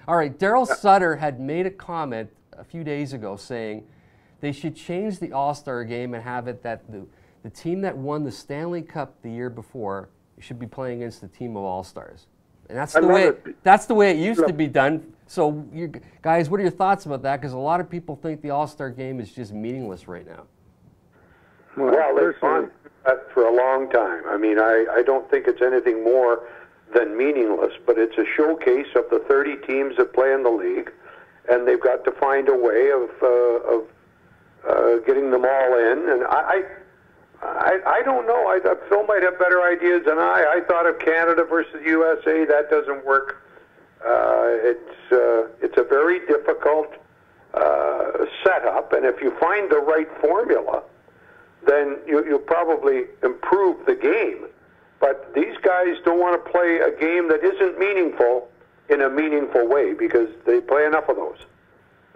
All right, Daryl Sutter had made a comment a few days ago saying they should change the All-Star game and have it that the team that won the Stanley Cup the year before should be playing against the team of All-Stars. And that's the way it used to be done. So, you guys, what are your thoughts about that? Because a lot of people think the All-Star game is just meaningless right now. Well, they've gone that for a long time. I mean, I don't think it's anything more than meaningless, but it's a showcase of the 30 teams that play in the league, and they've got to find a way of getting them all in. And I don't know. I thought Phil might have better ideas than I. I thought of Canada versus USA. That doesn't work. It's a very difficult setup, and if you find the right formula, then you'll probably improve the game. But these guys don't want to play a game that isn't meaningful in a meaningful way because they play enough of those.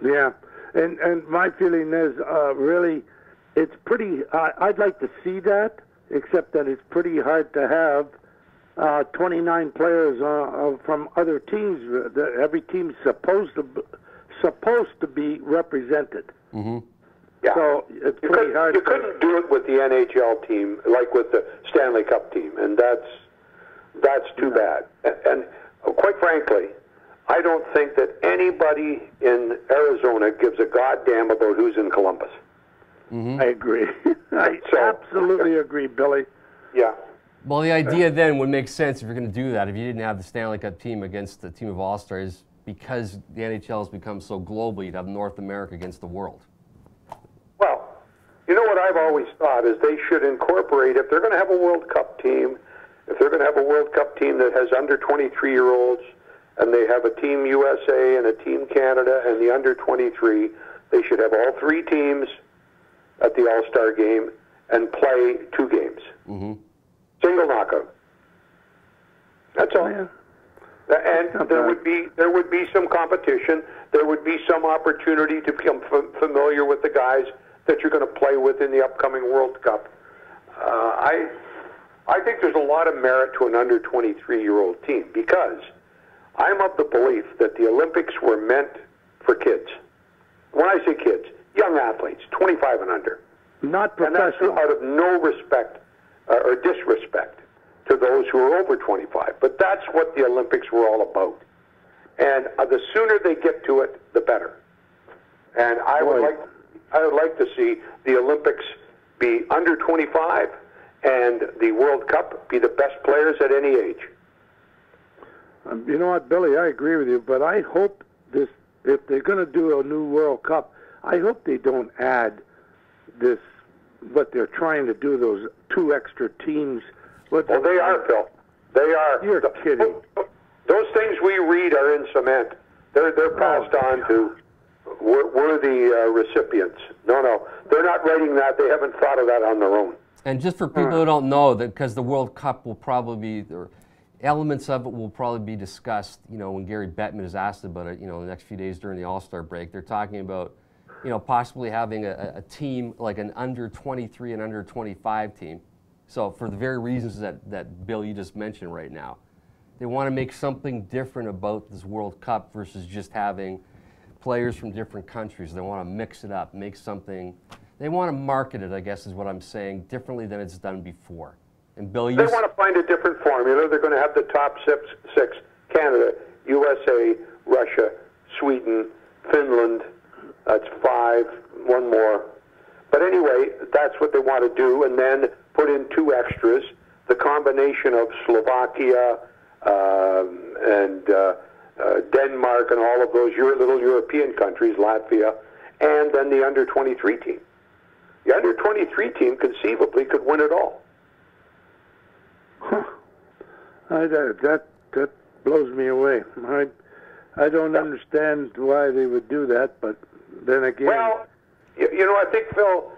Yeah, and my feeling is really it's pretty, I'd like to see that, except that it's pretty hard to have 29 players from other teams. Every team's supposed to be represented. Mm-hmm. Yeah. So it's pretty hard. You couldn't do it with the NHL team like with the Stanley Cup team, and that's too bad. And quite frankly, I don't think that anybody in Arizona gives a goddamn about who's in Columbus. Mm-hmm. I agree. I absolutely agree, Billy. Yeah. Well, the idea then would make sense if you're going to do that. If you didn't have the Stanley Cup team against the team of All-Stars, because the NHL has become so global, you'd have North America against the world. Well, you know what I've always thought is they should incorporate, if they're going to have a World Cup team, if they're going to have a World Cup team that has under 23-year-olds, and they have a Team USA and a Team Canada and the under 23, they should have all three teams at the All-Star game and play 2 games. Mm-hmm. Single knockout. That's all. Yeah. And there would be some competition. There would be some opportunity to become familiar with the guys that you're going to play with in the upcoming World Cup. I think there's a lot of merit to an under 23-year-old team because I'm of the belief that the Olympics were meant for kids. When I say kids, young athletes, 25 and under. Not professional. And that's out of no respect or disrespect to those who are over 25. But that's what the Olympics were all about. And the sooner they get to it, the better. And I would like to see the Olympics be under 25 and the World Cup be the best players at any age. You know what, Billy, I agree with you, but I hope this, if they're going to do a new World Cup, I hope they don't add this, what they're trying to do, those 2 extra teams. Well, they are, Phil. They are. You're kidding. Those things we read are in cement. They're passed on to worthy recipients. No, they're not writing that. They haven't thought of that on their own. And just for people who don't know, that because the World Cup will probably be, elements of it will probably be discussed, when Gary Bettman is asked about it, the next few days during the All-Star break. They're talking about, possibly having a team like an under 23 and under 25 team. So for the very reasons that Bill, you just mentioned right now, they want to make something different about this World Cup versus just having players from different countries. They want to mix it up, make something. They want to market it, I guess is what I'm saying, differently than it's done before. And Bill, they want to find a different formula. They're going to have the top six: Canada, USA, Russia, Sweden, Finland. That's 5, one more. But anyway, that's what they want to do, and then put in 2 extras, the combination of Slovakia and Denmark and all of those little European countries, Latvia, and then the under 23 team. The under 23 team conceivably could win it all. Huh. That blows me away. I don't understand why they would do that, but then again... Well, I think, Phil,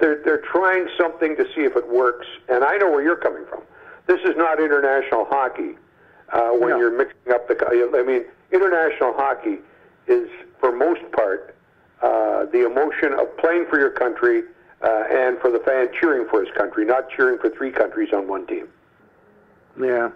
they're trying something to see if it works, and I know where you're coming from. This is not international hockey when you're mixing up the... I mean, international hockey is, for most part, the emotion of playing for your country and for the fan cheering for his country, not cheering for 3 countries on one team. Yeah.